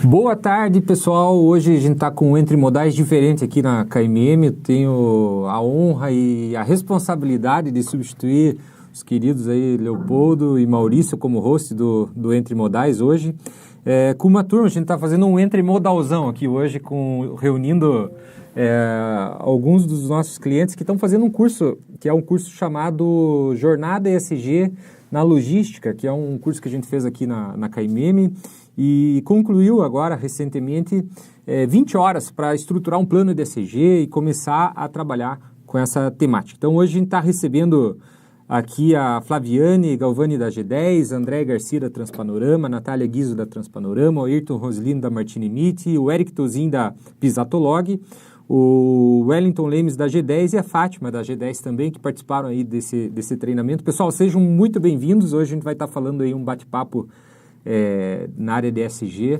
Boa tarde, pessoal. Hoje a gente está com um Entre Modais diferente aqui na KMM. Eu tenho a honra e a responsabilidade de substituir os queridos aí Leopoldo e Maurício como host do Entre Modais hoje. Com uma turma, a gente está fazendo um Entre Modalzão aqui hoje, reunindo alguns dos nossos clientes que estão fazendo um curso, que é um curso chamado Jornada ESG na Logística, que é um curso que a gente fez aqui na KMM. E concluiu agora, recentemente, 20 horas para estruturar um plano de ESG e começar a trabalhar com essa temática. Então, hoje a gente está recebendo aqui a Flaviane Galvani da G10, André Garcia da Transpanorama, Natália Guizo da Transpanorama, o Ayrton Roslino da Martini Meet, o Eric Tozin da Pisatolog, o Wellington Lemes da G10 e a Fátima da G10 também, que participaram aí desse treinamento. Pessoal, sejam muito bem-vindos. Hoje a gente vai estar falando aí um bate-papo na área de ESG,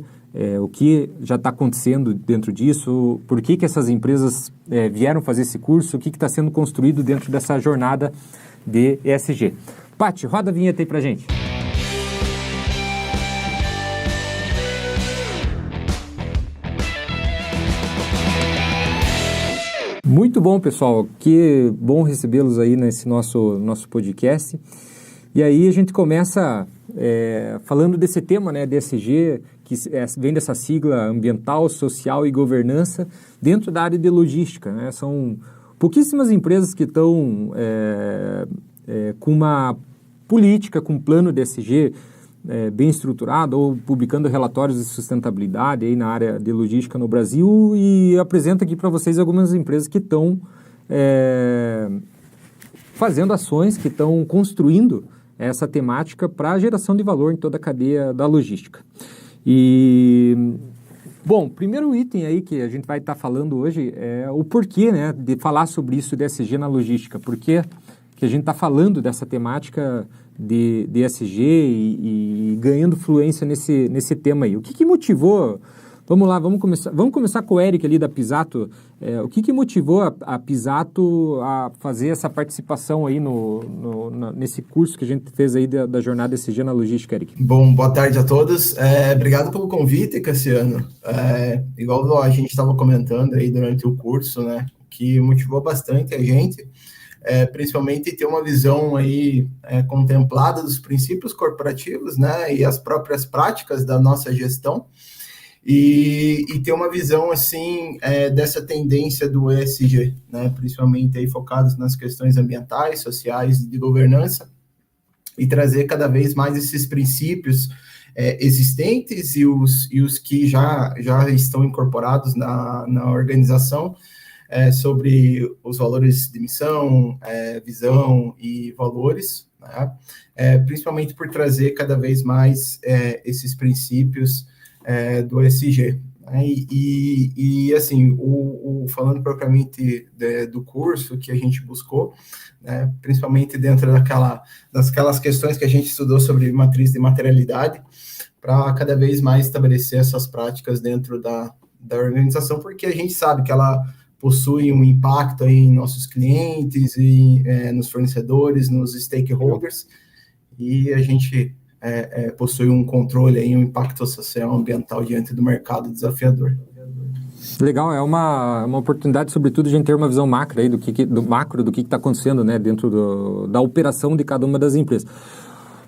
o que já está acontecendo dentro disso, por que essas empresas vieram fazer esse curso, o que está sendo construído dentro dessa jornada de ESG. Paty, roda a vinheta aí para gente. Muito bom, pessoal. Que bom recebê-los aí nesse nosso podcast. E aí a gente começa falando desse tema, né, DSG, que vem dessa sigla ambiental, social e governança dentro da área de logística, né? São pouquíssimas empresas que estão com uma política, com um plano DSG bem estruturado ou publicando relatórios de sustentabilidade aí na área de logística no Brasil, e apresento aqui para vocês algumas empresas que estão fazendo ações, que estão construindo essa temática para a geração de valor em toda a cadeia da logística. E, bom, primeiro item aí que a gente vai estar falando hoje é o porquê, né, de falar sobre isso de ESG na logística. Por que a gente está falando dessa temática de ESG e ganhando fluência nesse tema aí. O que motivou... Vamos lá, vamos começar com o Eric ali da Pisato. O que motivou a Pisato a fazer essa participação aí nesse curso que a gente fez aí da jornada ESG na logística, Eric? Bom, boa tarde a todos. Obrigado pelo convite, Cassiano. Igual a gente estava comentando aí durante o curso, né, o que motivou bastante a gente, principalmente ter uma visão aí contemplada dos princípios corporativos, né, e as próprias práticas da nossa gestão, e ter uma visão assim dessa tendência do ESG, né, principalmente aí focados nas questões ambientais, sociais e de governança, e trazer cada vez mais esses princípios existentes e os que já estão incorporados na organização, sobre os valores de missão, visão e valores, né, principalmente por trazer cada vez mais esses princípios do ESG. Né? E assim, falando propriamente do curso que a gente buscou, né, principalmente dentro daquelas questões que a gente estudou sobre matriz de materialidade, para cada vez mais estabelecer essas práticas dentro da organização, porque a gente sabe que ela possui um impacto aí em nossos clientes, e nos fornecedores, nos stakeholders, e a gente possui um controle aí, um impacto social, ambiental diante do mercado desafiador. Legal, é uma oportunidade, sobretudo, de a gente ter uma visão macro aí do que está acontecendo, né, dentro da operação de cada uma das empresas.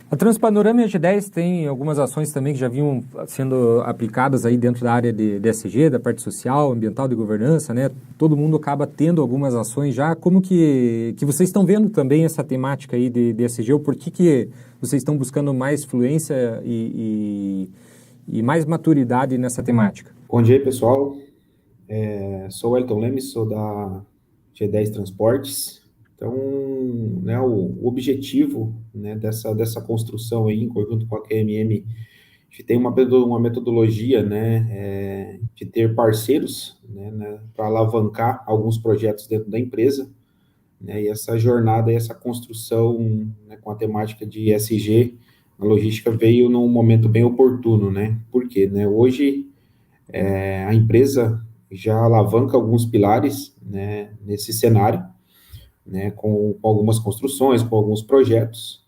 A Transpanorama e a G10 tem algumas ações também que já vinham sendo aplicadas aí dentro da área de ESG, da parte social, ambiental, de governança, né? Todo mundo acaba tendo algumas ações já. Como que vocês estão vendo também essa temática aí de ESG? Ou por que vocês estão buscando mais fluência e mais maturidade nessa temática? Bom dia, pessoal. Sou o Wellington Lemes, sou da G10 Transportes. Então, né, o objetivo, né, dessa construção aí, em conjunto com a KMM, a gente tem uma metodologia, né, de ter parceiros, né, para alavancar alguns projetos dentro da empresa, né, e essa jornada e essa construção, né, com a temática de ESG, a logística veio num momento bem oportuno, né? Por quê? Né? Hoje, a empresa já alavanca alguns pilares, né, nesse cenário, né, com algumas construções, com alguns projetos,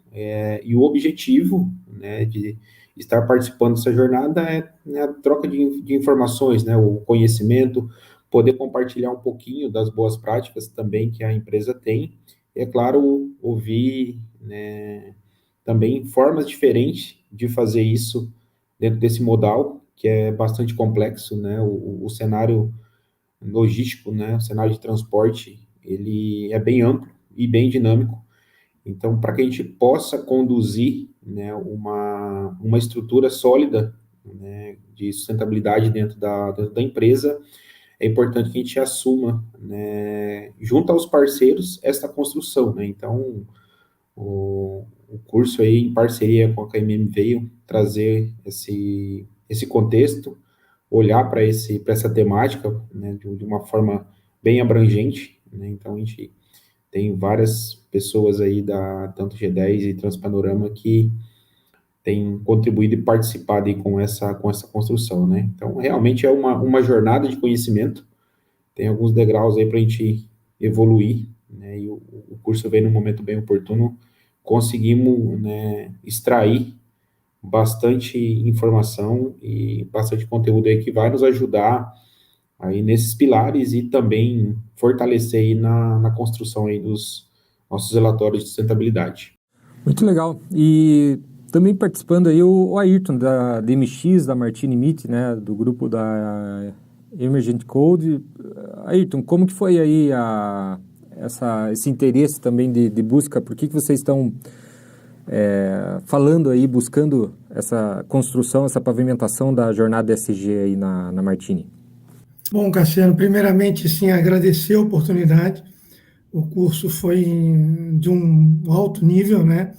e o objetivo, né, de estar participando dessa jornada é a troca de informações, né, o conhecimento, poder compartilhar um pouquinho das boas práticas também que a empresa tem, e, é claro, ouvir, né, também formas diferentes de fazer isso dentro desse modal, que é bastante complexo, né, o cenário logístico, né, o cenário de transporte, ele é bem amplo e bem dinâmico. Então, para que a gente possa conduzir, né, uma estrutura sólida, né, de sustentabilidade dentro da empresa, é importante que a gente assuma, né, junto aos parceiros, esta construção, né? Então, o curso aí, em parceria com a KMM, veio trazer esse contexto, olhar para essa temática, né, de uma forma bem abrangente, né? Então, a gente tem várias pessoas aí tanto G10 e Transpanorama que têm contribuído e participado aí com essa construção, né? Então, realmente é uma jornada de conhecimento, tem alguns degraus aí para a gente evoluir, né? E o curso vem num momento bem oportuno, conseguimos, né, extrair bastante informação e bastante conteúdo aí que vai nos ajudar aí nesses pilares e também fortalecer aí na construção aí dos nossos relatórios de sustentabilidade. Muito legal. E também participando aí o Ayrton, da DMX, da Martini Meet, né, do grupo da Emergent Code. Ayrton, como que foi aí esse interesse também de busca? Por que vocês estão falando aí, buscando essa construção, essa pavimentação da jornada ESG aí na Martini? Bom, Cassiano, primeiramente, sim, agradecer a oportunidade. O curso foi de um alto nível, né?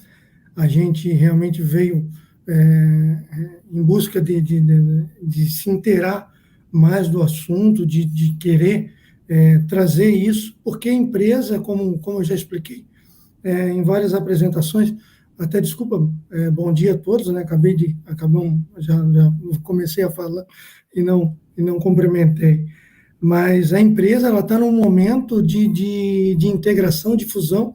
A gente realmente veio em busca de se inteirar mais do assunto, de querer trazer isso, porque a empresa, como eu já expliquei em várias apresentações, até desculpa, bom dia a todos, né? Já comecei a falar e não cumprimentei. Mas a empresa ela está num momento de integração, de fusão,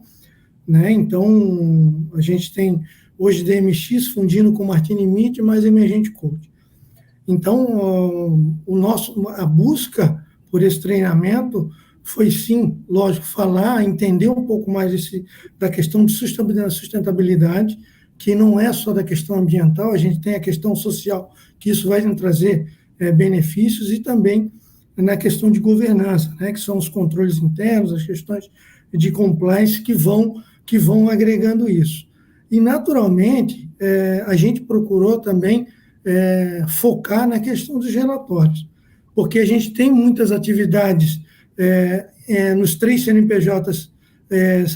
né? Então, a gente tem hoje DMX fundindo com Martini Meet mais Emergent Code. Então, a busca por esse treinamento foi, sim, lógico, entender um pouco mais da questão de sustentabilidade, que não é só da questão ambiental, a gente tem a questão social, que isso vai nos trazer benefícios, e também na questão de governança, né, que são os controles internos, as questões de compliance que vão agregando isso. E, naturalmente, a gente procurou também focar na questão dos relatórios, porque a gente tem muitas atividades nos 3 CNPJs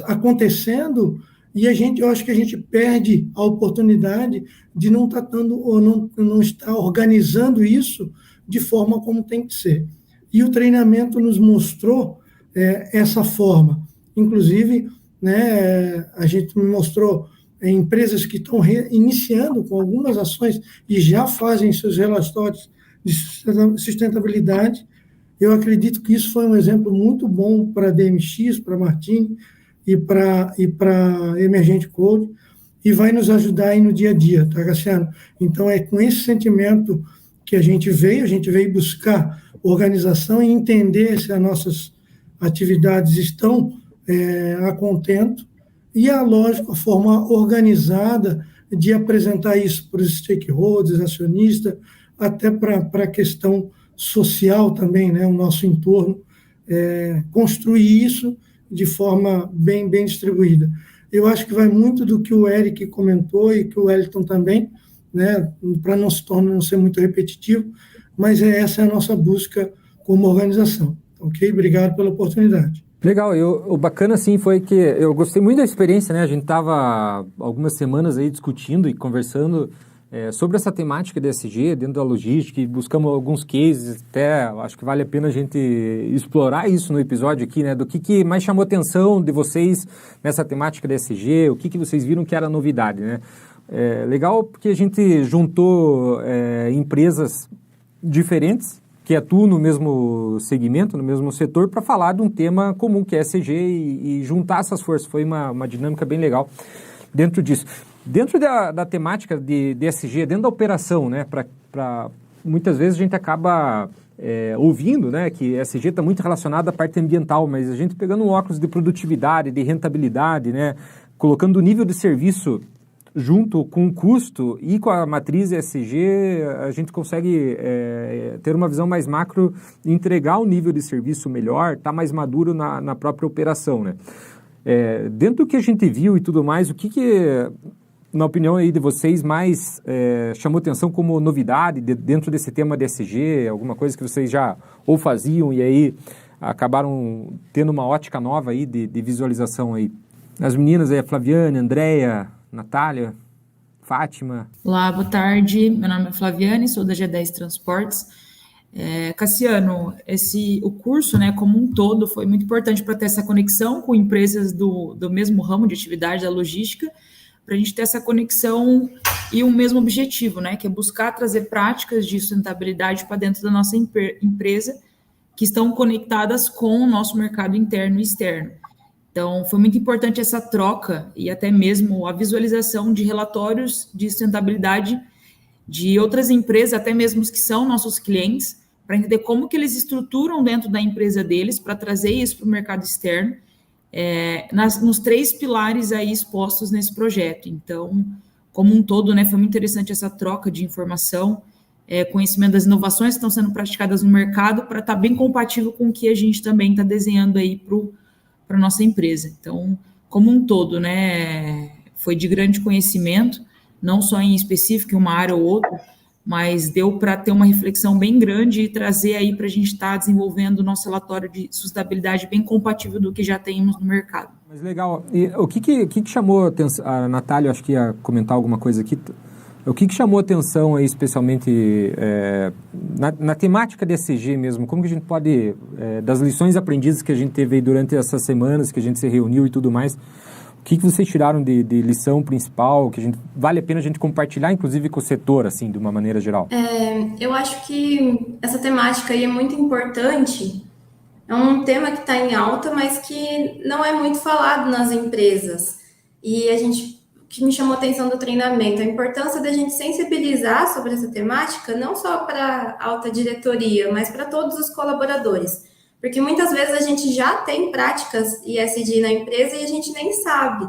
acontecendo, e eu acho que a gente perde a oportunidade de não estar não estar organizando isso de forma como tem que ser. E o treinamento nos mostrou essa forma. Inclusive, né, a gente me mostrou empresas que estão iniciando com algumas ações e já fazem seus relatórios de sustentabilidade. Eu acredito que isso foi um exemplo muito bom para a DMX, para a Martini e para Emergent Code, e vai nos ajudar aí no dia a dia, tá, Cassiano? Então, é com esse sentimento que a gente veio buscar organização e entender se as nossas atividades estão a contento, e lógico, a forma organizada de apresentar isso para os stakeholders, acionistas, até para a questão social também, né, o nosso entorno, construir isso de forma bem distribuída. Eu acho que vai muito do que o Eric comentou e que o Wellington também, né, para não ser muito repetitivo, mas essa é a nossa busca como organização. Ok? Obrigado pela oportunidade. Legal, o bacana sim foi que eu gostei muito da experiência, né? A gente estava algumas semanas aí discutindo e conversando sobre essa temática de ESG dentro da logística, e buscamos alguns cases, até acho que vale a pena a gente explorar isso no episódio aqui, né? Do que mais chamou a atenção de vocês nessa temática de ESG, o que vocês viram que era novidade, né? Legal porque a gente juntou empresas diferentes que atuam no mesmo segmento, no mesmo setor, para falar de um tema comum que é ESG e juntar essas forças. Foi uma dinâmica bem legal dentro disso. Dentro da temática de ESG, dentro da operação, né, muitas vezes a gente acaba ouvindo, né, que ESG está muito relacionado à parte ambiental, mas a gente pegando um óculos de produtividade, de rentabilidade, né, colocando o nível de serviço junto com o custo e com a matriz ESG, a gente consegue ter uma visão mais macro e entregar um nível de serviço melhor, estar mais maduro na própria operação, né? Dentro do que a gente viu e tudo mais, o que na opinião aí de vocês, mais chamou atenção como novidade dentro desse tema de ESG, alguma coisa que vocês já ou faziam e aí acabaram tendo uma ótica nova aí de visualização aí? As meninas aí, a Flaviane, a Andréia, Natália, Fátima. Olá, boa tarde. Meu nome é Flaviane, sou da G10 Transportes. Cassiano, o curso, né, como um todo, foi muito importante para ter essa conexão com empresas do mesmo ramo de atividade da logística, para a gente ter essa conexão e o mesmo objetivo, né, que é buscar trazer práticas de sustentabilidade para dentro da nossa empresa, que estão conectadas com o nosso mercado interno e externo. Então, foi muito importante essa troca e até mesmo a visualização de relatórios de sustentabilidade de outras empresas, até mesmo os que são nossos clientes, para entender como que eles estruturam dentro da empresa deles para trazer isso para o mercado externo, nos 3 pilares aí expostos nesse projeto. Então, como um todo, né, foi muito interessante essa troca de informação, conhecimento das inovações que estão sendo praticadas no mercado para estar bem compatível com o que a gente também está desenhando aí para a nossa empresa. Então, como um todo, né, foi de grande conhecimento, não só em específico em uma área ou outra, mas deu para ter uma reflexão bem grande e trazer aí para a gente estar desenvolvendo o nosso relatório de sustentabilidade bem compatível do que já temos no mercado. Mas legal. E o que chamou a atenção? A Natália, acho que ia comentar alguma coisa aqui. O que chamou a atenção aí, especialmente na temática de ESG mesmo? Como que a gente pode, das lições aprendidas que a gente teve aí durante essas semanas, que a gente se reuniu e tudo mais, o que vocês tiraram de lição principal, que vale a pena a gente compartilhar, inclusive com o setor, assim, de uma maneira geral? Eu acho que essa temática aí é muito importante. É um tema que está em alta, mas que não é muito falado nas empresas. E o que me chamou a atenção do treinamento, a importância da gente sensibilizar sobre essa temática, não só para a alta diretoria, mas para todos os colaboradores. Porque muitas vezes a gente já tem práticas ESG na empresa e a gente nem sabe.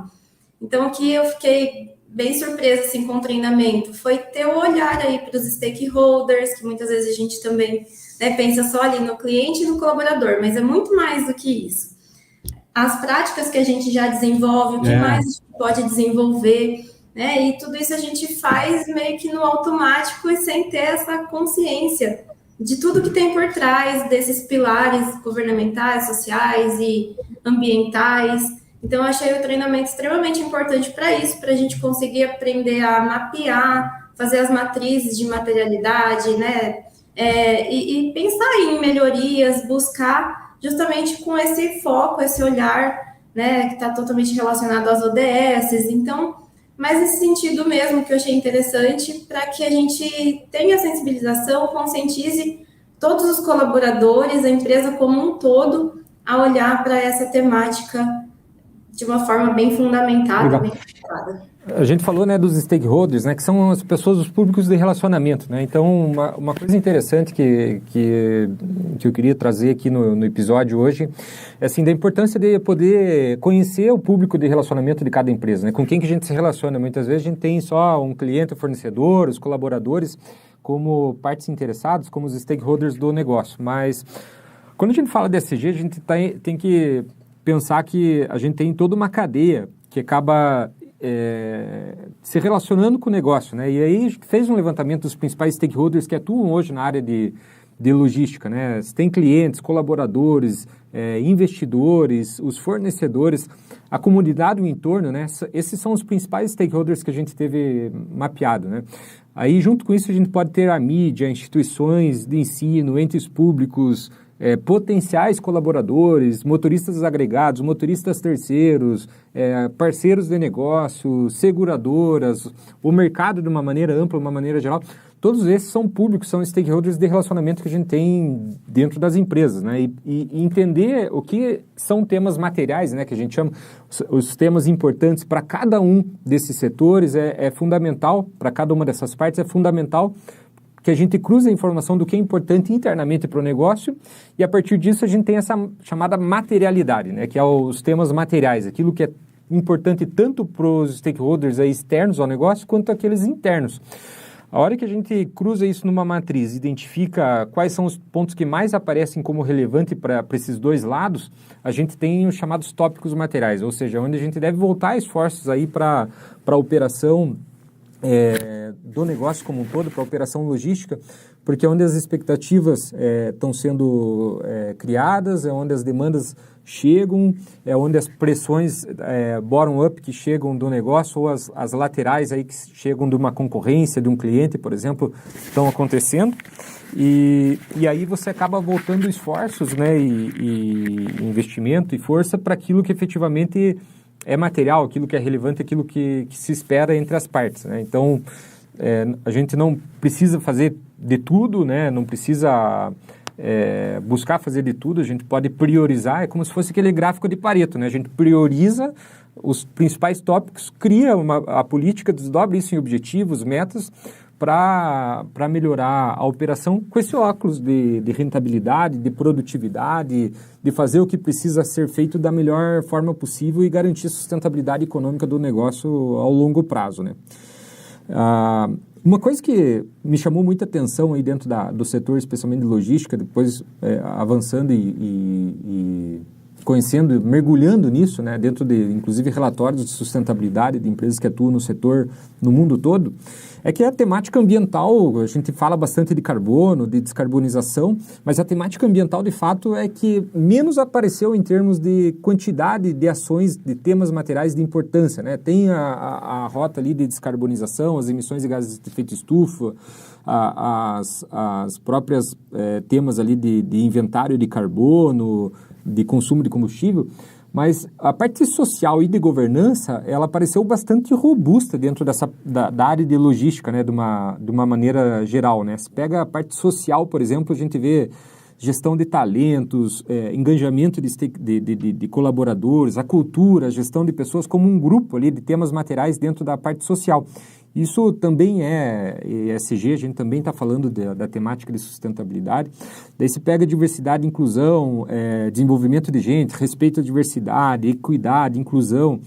Então, o que eu fiquei bem surpresa assim, com o treinamento foi ter o olhar aí para os stakeholders, que muitas vezes a gente também, né, pensa só ali no cliente e no colaborador, mas é muito mais do que isso. As práticas que a gente já desenvolve, o que mais a gente pode desenvolver, né? E tudo isso a gente faz meio que no automático e sem ter essa consciência de tudo que tem por trás desses pilares governamentais, sociais e ambientais. Então, eu achei o treinamento extremamente importante para isso, para a gente conseguir aprender a mapear, fazer as matrizes de materialidade, né? E pensar em melhorias, buscar justamente com esse foco, esse olhar, né, que está totalmente relacionado às ODS. Então, mas nesse sentido mesmo que eu achei interessante, para que a gente tenha sensibilização, conscientize todos os colaboradores, a empresa como um todo, a olhar para essa temática de uma forma bem fundamentada, legal, bem focada. A gente falou, né, dos stakeholders, né, que são as pessoas, os públicos de relacionamento, né? Então, uma coisa interessante que eu queria trazer aqui no episódio hoje é, assim, da importância de poder conhecer o público de relacionamento de cada empresa, né? Com quem que a gente se relaciona. Muitas vezes a gente tem só um cliente, um fornecedor, os colaboradores como partes interessadas, como os stakeholders do negócio. Mas, quando a gente fala de ESG, a gente tem que pensar que a gente tem toda uma cadeia que acaba se relacionando com o negócio, né? E aí a gente fez um levantamento dos principais stakeholders que atuam hoje na área de logística, né? Você tem clientes, colaboradores, investidores, os fornecedores, a comunidade do entorno, né? Esses são os principais stakeholders que a gente teve mapeado, né? Aí, junto com isso, a gente pode ter a mídia, instituições de ensino, entes públicos, potenciais colaboradores, motoristas agregados, motoristas terceiros, parceiros de negócio, seguradoras, o mercado de uma maneira ampla, de uma maneira geral. todos esses são públicos, são stakeholders de relacionamento que a gente tem dentro das empresas, né? E entender o que são temas materiais, né? Que a gente chama os temas importantes para cada um desses setores é fundamental, para cada uma dessas partes é fundamental que a gente cruze a informação do que é importante internamente para o negócio e a partir disso a gente tem essa chamada materialidade, né? Que é os temas materiais, aquilo que é importante tanto para os stakeholders aí externos ao negócio quanto aqueles internos. A hora que a gente cruza isso numa matriz, identifica quais são os pontos que mais aparecem como relevante para esses dois lados, a gente tem os chamados tópicos materiais, ou seja, onde a gente deve voltar esforços aí para a operação do negócio como um todo, para a operação logística, porque é onde as expectativas estão sendo criadas, é onde as demandas chegam, é onde as pressões bottom-up que chegam do negócio ou as laterais aí que chegam de uma concorrência, de um cliente, por exemplo, estão acontecendo. E aí você acaba voltando esforços, né, e investimento e força para aquilo que efetivamente é material, aquilo que é relevante, aquilo que se espera entre as partes, né? Então, a gente não precisa fazer de tudo, né? Não precisa buscar fazer de tudo, a gente pode priorizar, é como se fosse aquele gráfico de Pareto, né? A gente prioriza os principais tópicos, cria a política, desdobra isso em objetivos, metas, para melhorar a operação com esse óculos de rentabilidade, de produtividade, de fazer o que precisa ser feito da melhor forma possível e garantir a sustentabilidade econômica do negócio ao longo prazo, né? Uma coisa que me chamou muita atenção aí dentro do setor, especialmente de logística, depois avançando e conhecendo, mergulhando nisso, né, dentro de, inclusive, relatórios de sustentabilidade de empresas que atuam no setor no mundo todo, é que a temática ambiental, a gente fala bastante de carbono, de descarbonização, mas a temática ambiental, de fato, é que menos apareceu em termos de quantidade de ações, de temas materiais de importância, né? Tem a rota ali de descarbonização, as emissões de gases de efeito estufa, as próprias temas ali de inventário de carbono, de consumo de combustível, mas a parte social e de governança, ela apareceu bastante robusta dentro da área de logística, né, de uma maneira geral, né? Se pega a parte social, por exemplo, a gente vê gestão de talentos, engajamento de colaboradores, a cultura, a gestão de pessoas como um grupo ali de temas materiais dentro da parte social. Isso também é ESG, a gente também está falando da temática de sustentabilidade. Daí se pega diversidade e inclusão, desenvolvimento de gente, respeito à diversidade, equidade, inclusão.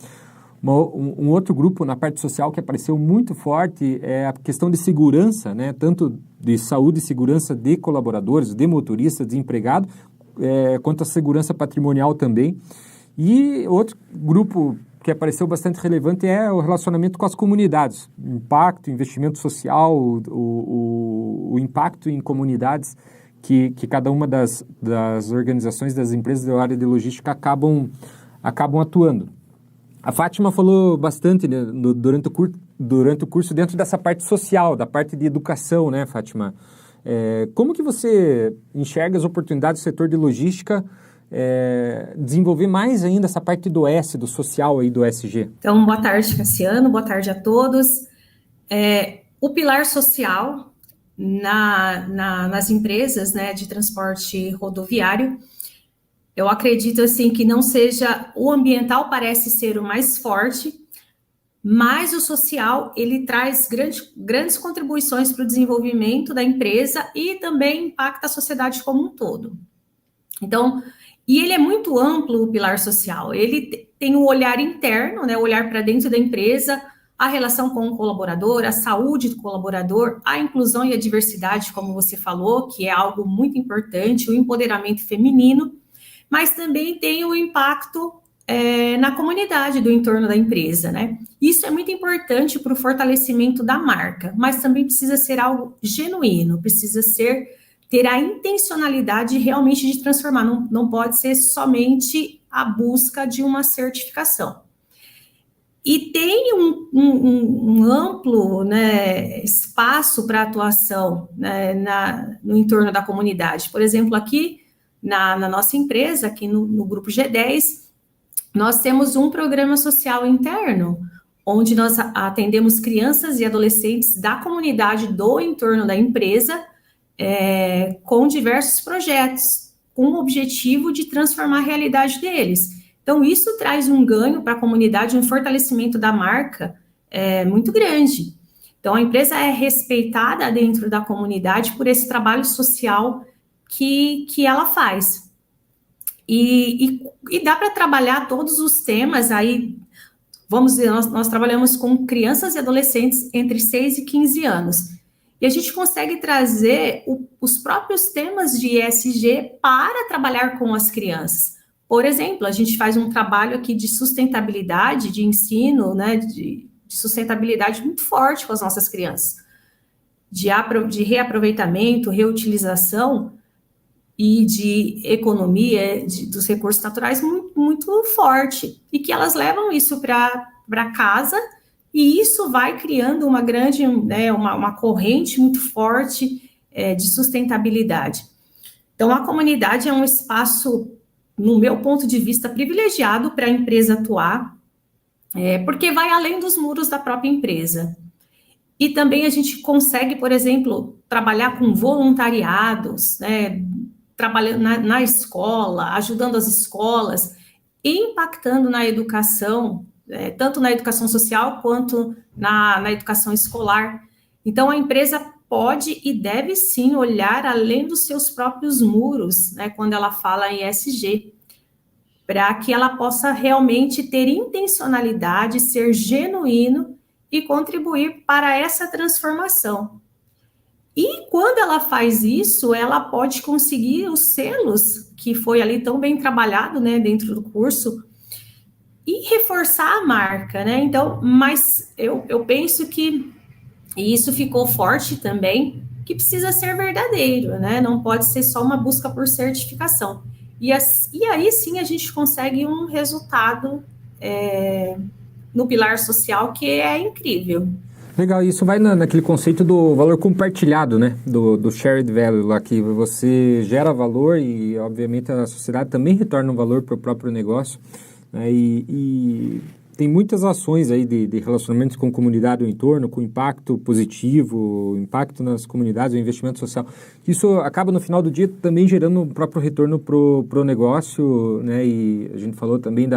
Um outro grupo na parte social que apareceu muito forte é a questão de segurança, né? Tanto de saúde e segurança de colaboradores, de motoristas, de empregados, quanto a segurança patrimonial também. E outro grupo que apareceu bastante relevante é o relacionamento com as comunidades, impacto, investimento social, o impacto em comunidades que cada uma das organizações, das empresas da área de logística acabam atuando. A Fátima falou bastante, né, durante o curso dentro dessa parte social, da parte de educação, né, Fátima? Como que você enxerga as oportunidades do setor de logística desenvolver mais ainda essa parte do S, do social aí, do ESG? Então, boa tarde, Cassiano, boa tarde a todos. O pilar social nas empresas, né, de transporte rodoviário, eu acredito assim que não seja, o ambiental parece ser o mais forte, mas o social, ele traz grandes contribuições para o desenvolvimento da empresa e também impacta a sociedade como um todo. Então, e ele é muito amplo, o pilar social. Ele tem o olhar interno, né, o olhar para dentro da empresa, a relação com o colaborador, a saúde do colaborador, a inclusão e a diversidade, como você falou, que é algo muito importante, o empoderamento feminino, mas também tem o impacto na comunidade do entorno da empresa, né? Isso é muito importante para o fortalecimento da marca, mas também precisa ser algo genuíno, precisa ter a intencionalidade realmente de transformar, não pode ser somente a busca de uma certificação. E tem um amplo, né, espaço para atuação, né, no entorno da comunidade. Por exemplo, aqui na nossa empresa, aqui no Grupo G10, nós temos um programa social interno, onde nós atendemos crianças e adolescentes da comunidade do entorno da empresa, com diversos projetos, com o objetivo de transformar a realidade deles. Então, isso traz um ganho para a comunidade, um fortalecimento da marca muito grande. Então, a empresa é respeitada dentro da comunidade por esse trabalho social que ela faz. E dá para trabalhar todos os temas aí, vamos dizer, nós trabalhamos com crianças e adolescentes entre 6 e 15 anos. E a gente consegue trazer os próprios temas de ESG para trabalhar com as crianças. Por exemplo, a gente faz um trabalho aqui de sustentabilidade, de ensino, né, de sustentabilidade muito forte com as nossas crianças. De reaproveitamento, reutilização e de economia dos recursos naturais muito, muito forte. E que elas levam isso para casa. E isso vai criando uma grande, uma corrente muito forte de sustentabilidade. Então, a comunidade é um espaço, no meu ponto de vista, privilegiado para a empresa atuar, porque vai além dos muros da própria empresa. E também a gente consegue, por exemplo, trabalhar com voluntariados, trabalhando na escola, ajudando as escolas, impactando na educação, tanto na educação social quanto na educação escolar. Então, a empresa pode e deve, sim, olhar além dos seus próprios muros, quando ela fala em ESG, para que ela possa realmente ter intencionalidade, ser genuíno e contribuir para essa transformação. E quando ela faz isso, ela pode conseguir os selos, que foi ali tão bem trabalhado, dentro do curso, e reforçar a marca, Então, mas eu penso que, e isso ficou forte também, que precisa ser verdadeiro, Não pode ser só uma busca por certificação. E aí sim a gente consegue um resultado no pilar social que é incrível. Legal, isso vai naquele conceito do valor compartilhado, do shared value, lá que você gera valor e, obviamente, a sociedade também retorna um valor para o próprio negócio. E tem muitas ações aí de relacionamentos com comunidade do entorno, com impacto positivo, impacto nas comunidades, o investimento social. Isso acaba, no final do dia, também gerando um próprio retorno para o negócio, E a gente falou também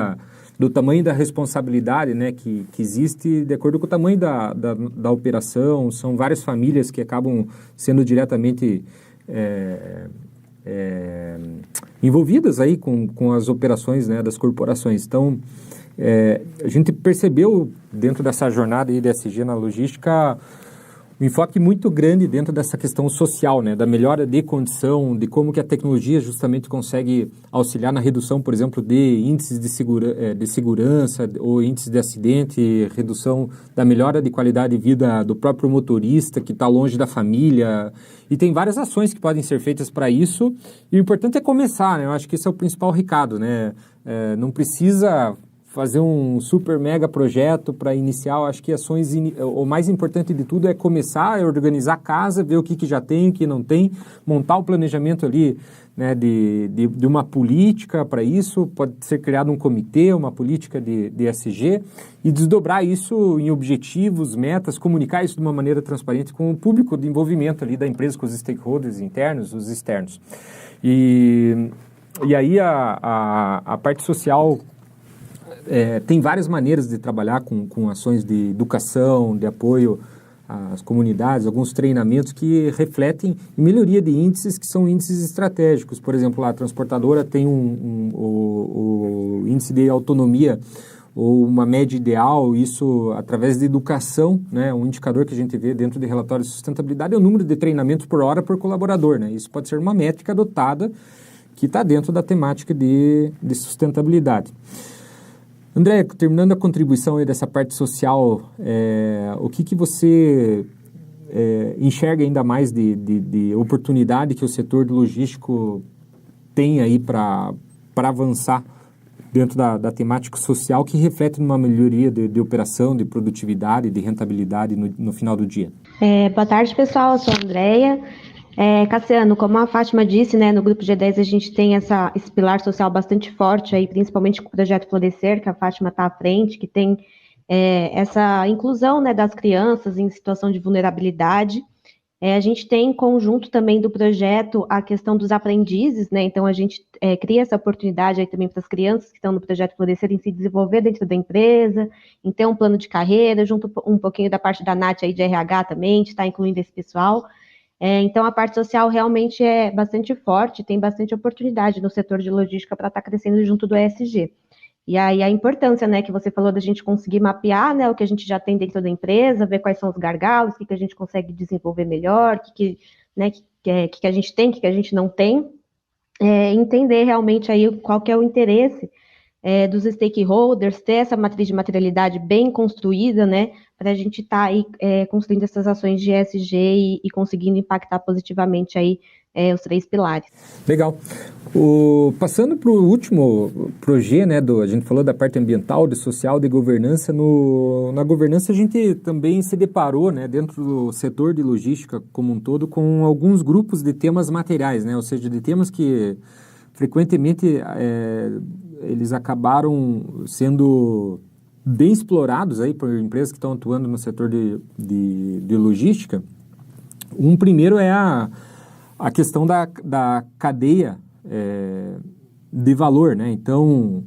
do tamanho da responsabilidade, que existe de acordo com o tamanho da operação. São várias famílias que acabam sendo diretamente envolvidas aí com as operações, das corporações. Então, a gente percebeu dentro dessa jornada aí de ESG na logística um enfoque muito grande dentro dessa questão social, da melhora de condição, de como que a tecnologia justamente consegue auxiliar na redução, por exemplo, de índices de segurança ou índices de acidente, redução da melhora de qualidade de vida do próprio motorista que está longe da família. E tem várias ações que podem ser feitas para isso. E o importante é começar, Eu acho que esse é o principal recado, Não precisa fazer um super mega projeto para iniciar. Eu acho que o mais importante de tudo é começar, organizar a casa, ver o que já tem, o que não tem, montar o planejamento ali, de uma política para isso. Pode ser criado um comitê, uma política de ESG e desdobrar isso em objetivos, metas, comunicar isso de uma maneira transparente com o público de envolvimento ali da empresa, com os stakeholders internos, os externos. E aí a parte social tem várias maneiras de trabalhar com ações de educação, de apoio às comunidades, alguns treinamentos que refletem melhoria de índices que são índices estratégicos. Por exemplo, a transportadora tem o índice de autonomia ou uma média ideal, isso através de educação, um indicador que a gente vê dentro de relatórios de sustentabilidade é o número de treinamentos por hora por colaborador. Isso pode ser uma métrica adotada que está dentro da temática de sustentabilidade. André, terminando a contribuição aí dessa parte social, o que você enxerga ainda mais de oportunidade que o setor do logístico tem aí para avançar dentro da temática social que reflete numa melhoria de operação, de produtividade, de rentabilidade no final do dia? Boa tarde, pessoal. Eu sou a Andréia. Cassiano, como a Fátima disse, no Grupo G10 a gente tem esse pilar social bastante forte, aí, principalmente com o Projeto Florescer, que a Fátima está à frente, que tem essa inclusão, né, das crianças em situação de vulnerabilidade. A gente tem em conjunto também do projeto a questão dos aprendizes, né? Então a gente cria essa oportunidade aí também para as crianças que estão no projeto Florescer em se desenvolver dentro da empresa, em ter um plano de carreira, junto um pouquinho da parte da Nath aí de RH também, de estar incluindo esse pessoal. Então a parte social realmente é bastante forte, tem bastante oportunidade no setor de logística para estar crescendo junto do ESG. E aí a importância, né, que você falou da gente conseguir mapear, né, o que a gente já tem dentro da empresa, ver quais são os gargalos, o que a gente consegue desenvolver melhor, né, que a gente tem, que a gente não tem, entender realmente aí qual que é o interesse dos stakeholders, ter essa matriz de materialidade bem construída, né, para a gente estar aí construindo essas ações de ESG e conseguindo impactar positivamente aí os 3 pilares. Legal. Passando para o último projeto, né, a gente falou da parte ambiental, de social, de governança. Na governança a gente também se deparou, né, dentro do setor de logística como um todo, com alguns grupos de temas materiais, né, ou seja, de temas que frequentemente eles acabaram sendo bem explorados aí por empresas que estão atuando no setor de logística. Um primeiro é a questão da cadeia de valor, né? Então,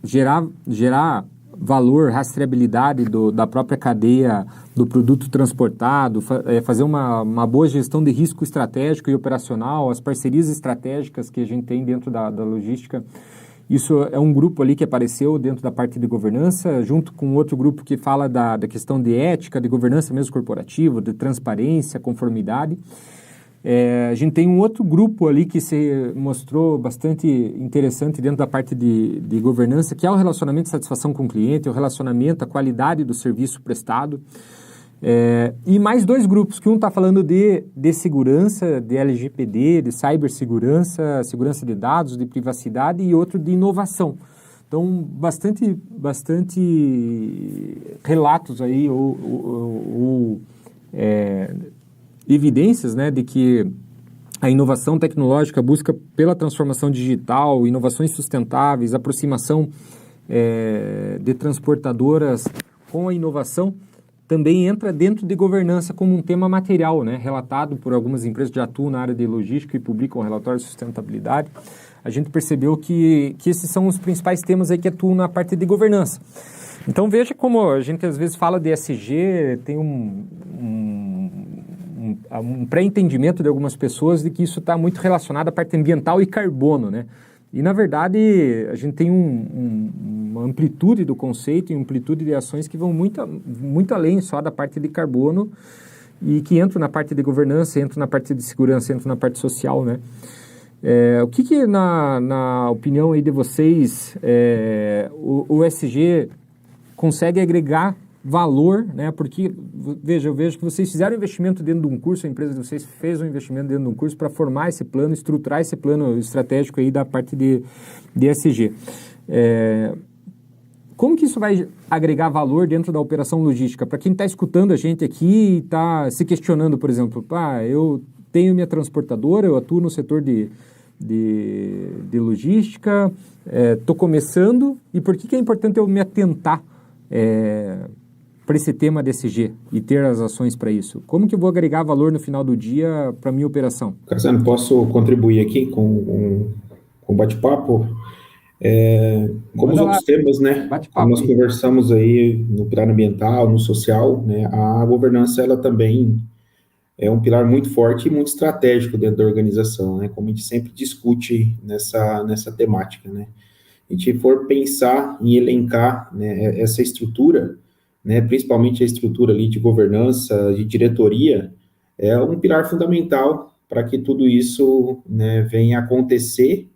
gerar valor, rastreabilidade da própria cadeia do produto transportado, fazer uma boa gestão de risco estratégico e operacional, as parcerias estratégicas que a gente tem dentro da logística. Isso é um grupo ali que apareceu dentro da parte de governança, junto com outro grupo que fala da questão de ética, de governança mesmo corporativa, de transparência, conformidade. A gente tem um outro grupo ali que se mostrou bastante interessante dentro da parte de governança, que é o relacionamento de satisfação com o cliente, o relacionamento, a qualidade do serviço prestado. E mais 2 grupos, que um está falando de segurança, de LGPD, de cibersegurança, segurança de dados, de privacidade, e outro de inovação. Então, bastante relatos aí, evidências, né, de que a inovação tecnológica busca pela transformação digital, inovações sustentáveis, aproximação de transportadoras com a inovação, também entra dentro de governança como um tema material, né, relatado por algumas empresas que já atuam na área de logística e publicam relatórios de sustentabilidade. A gente percebeu que esses são os principais temas aí que atuam na parte de governança. Então, veja como a gente às vezes fala de ESG, tem um pré-entendimento de algumas pessoas de que isso está muito relacionado à parte ambiental e carbono, né? E, na verdade, a gente tem uma amplitude do conceito e uma amplitude de ações que vão muito além só da parte de carbono e que entram na parte de governança, entram na parte de segurança, entram na parte social, né? O que na opinião aí de vocês, o ESG consegue agregar valor, né? Porque, eu vejo que vocês fizeram investimento dentro de um curso, a empresa de vocês fez um investimento dentro de um curso para formar esse plano, estruturar esse plano estratégico aí da parte de ESG. Como que isso vai agregar valor dentro da operação logística? Para quem está escutando a gente aqui e está se questionando, por exemplo, eu tenho minha transportadora, eu atuo no setor de logística, estou começando, e por que é importante eu me atentar para esse tema de ESG e ter as ações para isso? Como que eu vou agregar valor no final do dia para a minha operação? Cassiano, posso contribuir aqui com o bate-papo? Como os outros temas, né? Como nós conversamos aí no pilar ambiental, no social, né? A governança, ela também é um pilar muito forte e muito estratégico dentro da organização, né? Como a gente sempre discute nessa temática, né? A gente for pensar em elencar, né, essa estrutura, né, principalmente a estrutura ali de governança, de diretoria, é um pilar fundamental para que tudo isso, né, venha acontecer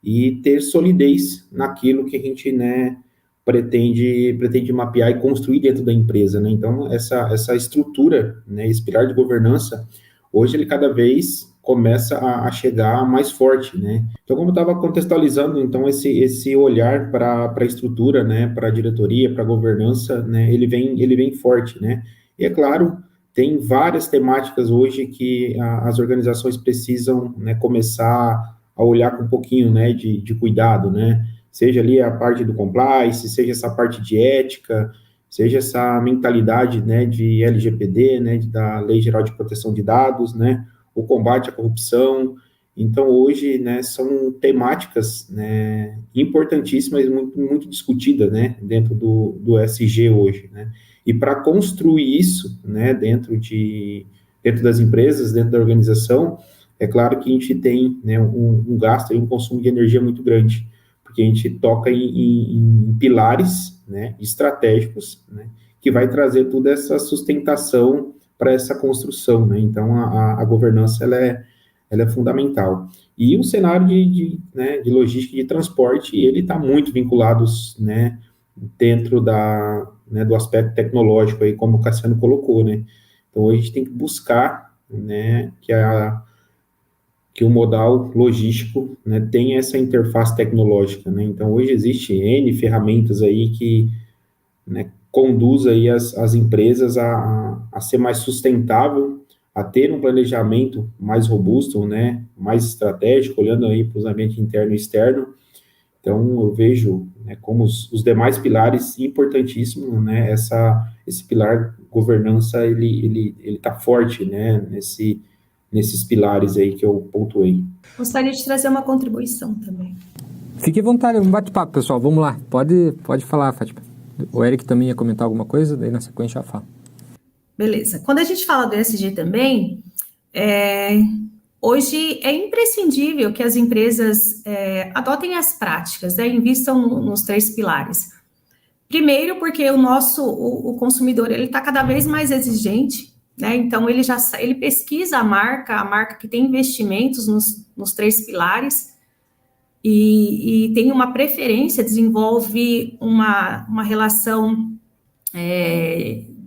e ter solidez naquilo que a gente, né, pretende mapear e construir dentro da empresa, né? Então, essa estrutura, né, esse pilar de governança, hoje ele cada vez começa a chegar mais forte, né? Então, como eu estava contextualizando, então, esse olhar para a estrutura, né, para a diretoria, para a governança, né, ele vem forte, né? E, é claro, tem várias temáticas hoje que as organizações precisam, né, começar a olhar com um pouquinho, né, de cuidado, né? seja ali a parte do compliance, seja essa parte de ética, seja essa mentalidade, né, de LGPD, né, da Lei Geral de Proteção de Dados, né, o combate à corrupção. Então, hoje, né, são temáticas, né, importantíssimas, muito, muito discutidas, né, dentro do ESG hoje, né. E para construir isso, né, dentro das empresas, dentro da organização, é claro que a gente tem, né, um gasto e um consumo de energia muito grande, porque a gente toca em pilares, né, estratégicos, né, que vai trazer toda essa sustentação para essa construção, né. Então, a governança, ela é fundamental. E o cenário né, de logística e de transporte, ele está muito vinculado, né, dentro né, do aspecto tecnológico, aí, como o Cassiano colocou, né. Então, hoje a gente tem que buscar, né, que o modal logístico, né, tenha essa interface tecnológica, né. Então, hoje existe N ferramentas aí que, né, conduz aí as empresas a ser mais sustentável, a ter um planejamento mais robusto, né, mais estratégico, olhando aí para os ambientes interno e externo. Então, eu vejo, né, como os demais pilares importantíssimos, né, esse pilar governança, ele está forte, né, nesses pilares aí que eu pontuei. Gostaria de trazer uma contribuição também. Fique à vontade, um bate-papo, pessoal. Vamos lá. Pode falar, Fátima. O Eric também ia comentar alguma coisa, daí na sequência já fala. Beleza. Quando a gente fala do ESG também, hoje é imprescindível que as empresas adotem as práticas, né, invistam nos 3 pilares. Primeiro, porque o consumidor ele está cada vez mais exigente, né? Então ele pesquisa a marca que tem investimentos nos 3 pilares e tem uma preferência, desenvolve uma relação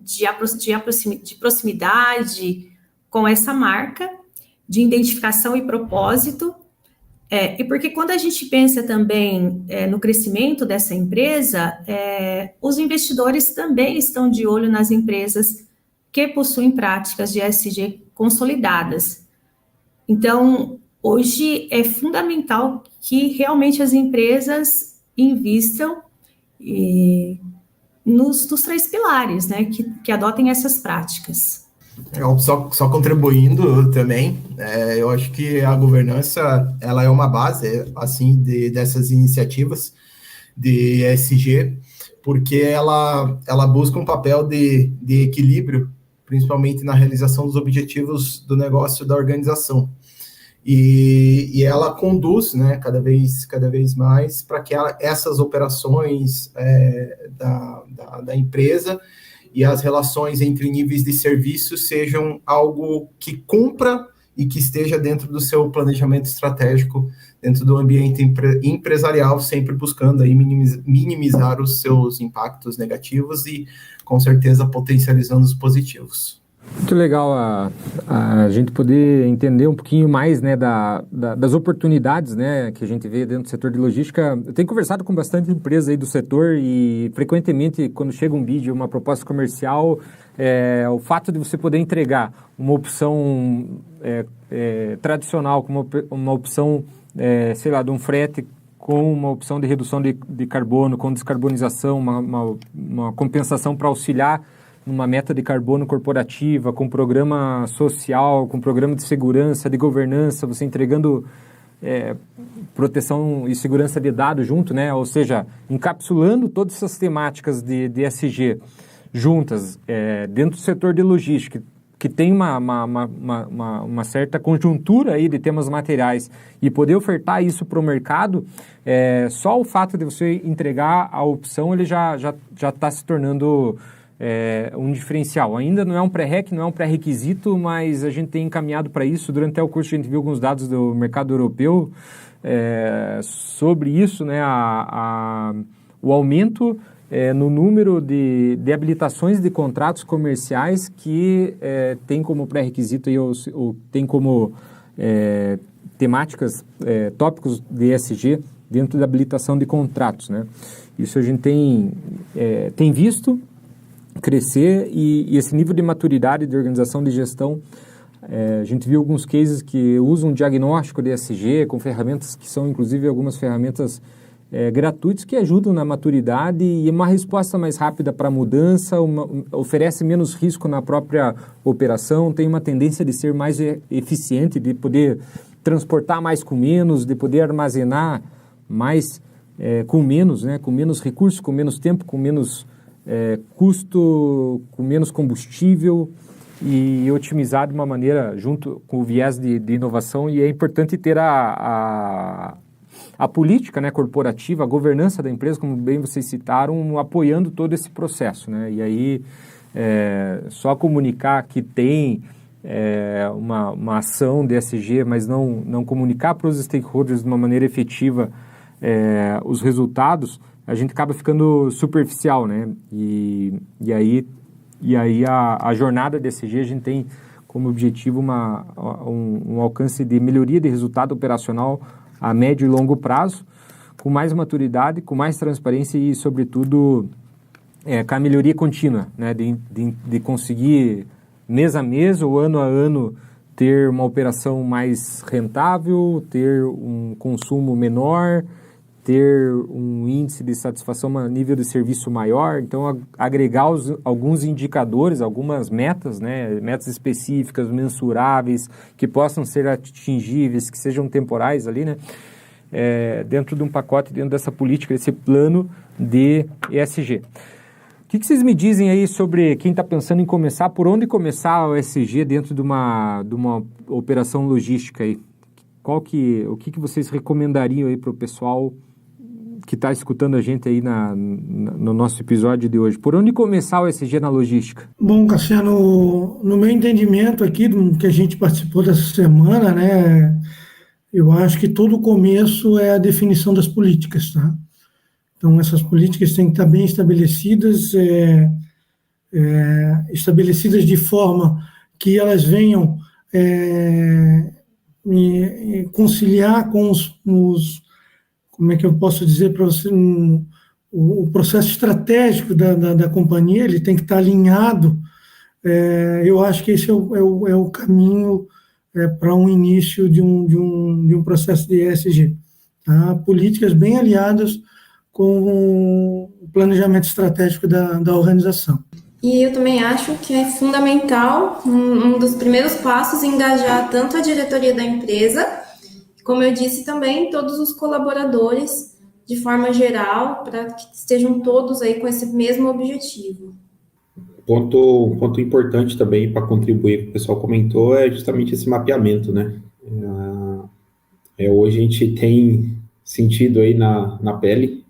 de proximidade com essa marca, de identificação e propósito, e porque quando a gente pensa também no crescimento dessa empresa, os investidores também estão de olho nas empresas que possuem práticas de ESG consolidadas. Então, hoje é fundamental que realmente as empresas invistam nos 3 pilares, né, que adotem essas práticas. Só contribuindo também, eu acho que a governança, ela é uma base, assim, dessas iniciativas de ESG, porque ela busca um papel de equilíbrio, principalmente na realização dos objetivos do negócio da organização. E ela conduz, né, cada vez mais para que essas operações da empresa e as relações entre níveis de serviço sejam algo que cumpra e que esteja dentro do seu planejamento estratégico, dentro do ambiente empresarial, sempre buscando aí minimizar os seus impactos negativos e, com certeza, potencializando os positivos. Muito legal a gente poder entender um pouquinho mais, né, das oportunidades, né, que a gente vê dentro do setor de logística. Eu tenho conversado com bastante empresas aí do setor e frequentemente quando chega um bid, uma proposta comercial, o fato de você poder entregar uma opção tradicional, como uma opção, sei lá, de um frete com uma opção de redução de carbono, com descarbonização, uma compensação para auxiliar numa meta de carbono corporativa, com programa social, com programa de segurança, de governança, você entregando proteção e segurança de dados junto, né? Ou seja, encapsulando todas essas temáticas de ESG juntas dentro do setor de logística, que tem uma certa conjuntura aí de temas materiais e poder ofertar isso para o mercado, só o fato de você entregar a opção, ele já está se tornando um diferencial. Ainda não é um pré-req, não é um pré-requisito, mas a gente tem encaminhado para isso. Durante o curso a gente viu alguns dados do mercado europeu sobre isso, né, o aumento no número de habilitações de contratos comerciais que tem como pré-requisito ou tem como temáticas, tópicos de ESG dentro da habilitação de contratos, né? Isso a gente tem visto crescer e esse nível de maturidade de organização de gestão, a gente viu alguns cases que usam diagnóstico de ESG com ferramentas que são inclusive algumas ferramentas gratuitos que ajudam na maturidade e uma resposta mais rápida para a mudança, oferece menos risco na própria operação, tem uma tendência de ser mais eficiente, de poder transportar mais com menos, de poder armazenar mais com menos, né, com menos recursos, com menos tempo, com menos custo, com menos combustível e otimizar de uma maneira junto com o viés de inovação. E é importante ter a política, né, corporativa, a governança da empresa, como bem vocês citaram, apoiando todo esse processo, né? E aí, só comunicar que tem uma ação de ESG, mas não comunicar para os stakeholders de uma maneira efetiva os resultados, a gente acaba ficando superficial, né? E aí a jornada de ESG, a gente tem como objetivo um alcance de melhoria de resultado operacional a médio e longo prazo, com mais maturidade, com mais transparência e, sobretudo, com a melhoria contínua, né, de conseguir mês a mês ou ano a ano ter uma operação mais rentável, ter um consumo menor, ter um índice de satisfação, um nível de serviço maior. Então, agregar alguns indicadores, algumas metas, né, metas específicas, mensuráveis, que possam ser atingíveis, que sejam temporais ali, né, dentro de um pacote, dentro dessa política, desse plano de ESG. O que vocês me dizem aí sobre quem está pensando em começar, por onde começar o ESG dentro de uma operação logística aí? O que vocês recomendariam aí para o pessoal que está escutando a gente aí no nosso episódio de hoje? Por onde começar o ESG na logística? Bom, Cassiano, no meu entendimento aqui, do que a gente participou dessa semana, né, eu acho que todo o começo é a definição das políticas, tá? Então, essas políticas têm que estar bem estabelecidas, estabelecidas de forma que elas venham conciliar com como é que eu posso dizer para você, o processo estratégico da companhia, ele tem que estar alinhado. Eu acho que esse é o caminho para um início de um processo de ESG. Tá? Políticas bem aliadas com o planejamento estratégico da organização. E eu também acho que é fundamental, um dos primeiros passos, engajar tanto a diretoria da empresa, como eu disse também, todos os colaboradores, de forma geral, para que estejam todos aí com esse mesmo objetivo. Ponto importante também para contribuir, que o pessoal comentou, é justamente esse mapeamento, né? Hoje a gente tem sentido aí na pele,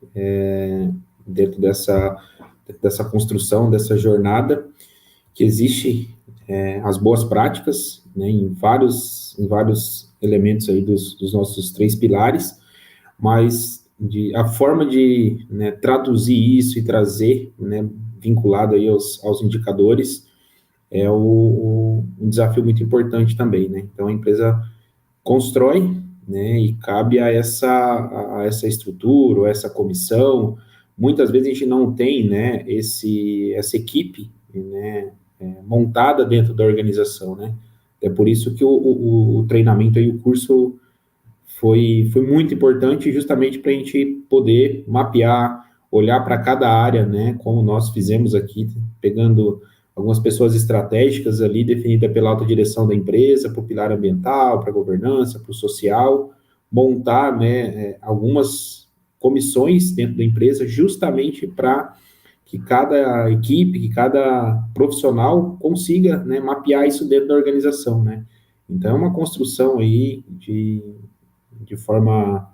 dentro dessa construção, dessa jornada, que existe as boas práticas, né, em vários elementos aí dos nossos 3 pilares, mas a forma de, né, traduzir isso e trazer, né, vinculado aí aos indicadores, é um desafio muito importante também, né? Então, a empresa constrói, né, e cabe a essa estrutura, ou essa comissão. Muitas vezes a gente não tem, né, essa equipe, né, montada dentro da organização, né? É por isso que o treinamento e o curso foi muito importante, justamente para a gente poder mapear, olhar para cada área, né, como nós fizemos aqui, pegando algumas pessoas estratégicas ali, definidas pela alta direção da empresa, para o pilar ambiental, para a governança, para o social, montar, né, algumas comissões dentro da empresa, justamente para que cada equipe, que cada profissional consiga, né, mapear isso dentro da organização, né. Então, é uma construção aí de forma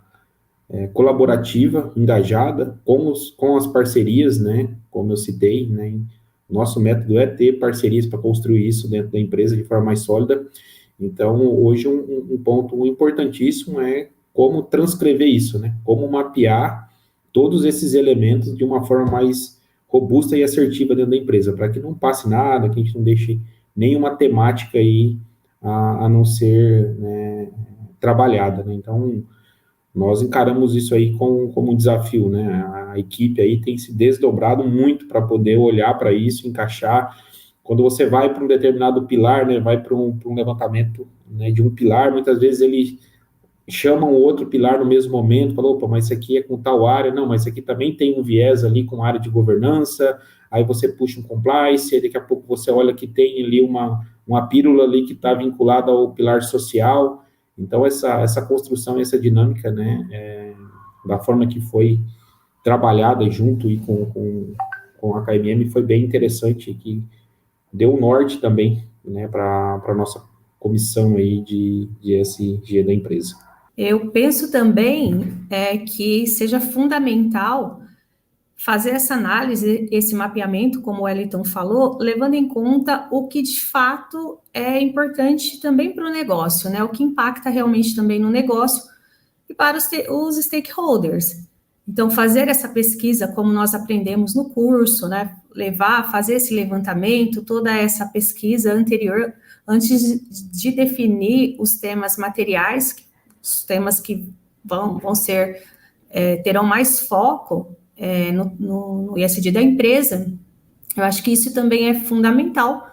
colaborativa, engajada, com as parcerias, né, como eu citei, né. Nosso método é ter parcerias para construir isso dentro da empresa de forma mais sólida. Então, hoje, um ponto importantíssimo é como transcrever isso, né? Como mapear todos esses elementos de uma forma mais robusta e assertiva dentro da empresa, para que não passe nada, que a gente não deixe nenhuma temática aí a não ser, né, trabalhada, né? Então, nós encaramos isso aí como um desafio, né? A equipe aí tem se desdobrado muito para poder olhar para isso, encaixar. Quando você vai para um determinado pilar, né, vai para um levantamento, né, de um pilar, muitas vezes ele chamam outro pilar no mesmo momento, falou, opa, mas isso aqui é com tal área, não, mas isso aqui também tem um viés ali com área de governança, aí você puxa um compliance, aí daqui a pouco você olha que tem ali uma pílula ali que está vinculada ao pilar social. Então, essa construção, essa dinâmica, né, da forma que foi trabalhada junto e com a KMM foi bem interessante, que deu norte também, né, para a nossa comissão aí de ESG da empresa. Eu penso também que seja fundamental fazer essa análise, esse mapeamento, como o Wellington falou, levando em conta o que de fato é importante também para o negócio, né? O que impacta realmente também no negócio e para os stakeholders. Então, fazer essa pesquisa, como nós aprendemos no curso, né? Fazer esse levantamento, toda essa pesquisa anterior, antes de definir os temas materiais, os temas que vão ser, terão mais foco no ISD da empresa. Eu acho que isso também é fundamental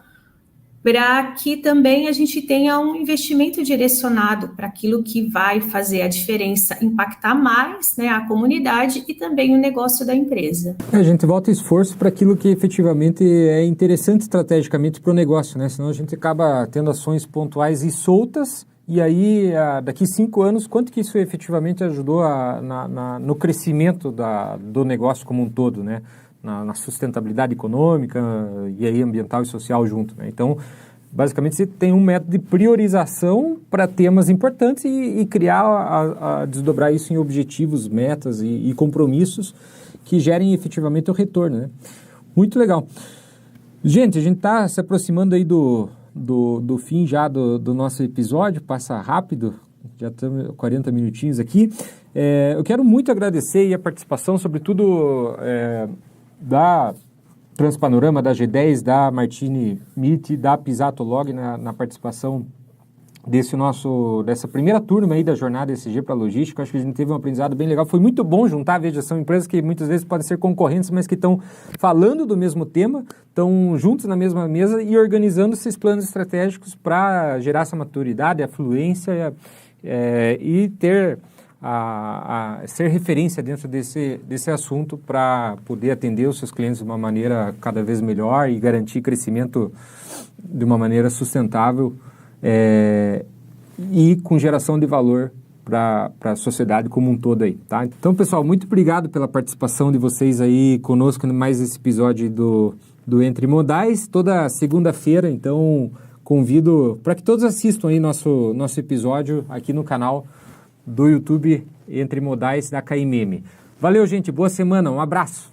para que também a gente tenha um investimento direcionado para aquilo que vai fazer a diferença, impactar mais, né, a comunidade e também o negócio da empresa. A gente volta esforço para aquilo que efetivamente é interessante estrategicamente para o negócio, né? Senão a gente acaba tendo ações pontuais e soltas, e aí daqui 5 anos, quanto que isso efetivamente ajudou no crescimento do negócio como um todo, né? Na sustentabilidade econômica e aí ambiental e social junto, né? Então, basicamente, você tem um método de priorização para temas importantes e criar, desdobrar isso em objetivos, metas e compromissos que gerem efetivamente o retorno, né? Muito legal. Gente, a gente está se aproximando aí do fim já do nosso episódio, passa rápido, já estamos 40 minutinhos aqui. Eu quero muito agradecer aí a participação, sobretudo da Transpanorama, da G10, da Martini MIT, da Pisato Log na participação dessa primeira turma aí da jornada ESG para logística. Acho que a gente teve um aprendizado bem legal. Foi muito bom juntar, veja, são empresas que muitas vezes podem ser concorrentes, mas que estão falando do mesmo tema, estão juntos na mesma mesa e organizando esses planos estratégicos para gerar essa maturidade, a fluência e ter ser referência dentro desse assunto para poder atender os seus clientes de uma maneira cada vez melhor e garantir crescimento de uma maneira sustentável e com geração de valor para a sociedade como um todo aí, tá? Então, pessoal, muito obrigado pela participação de vocês aí conosco em mais esse episódio do Entre Modais, toda segunda-feira. Então, convido para que todos assistam aí nosso episódio aqui no canal do YouTube Entre Modais da KMM. Valeu, gente. Boa semana. Um abraço.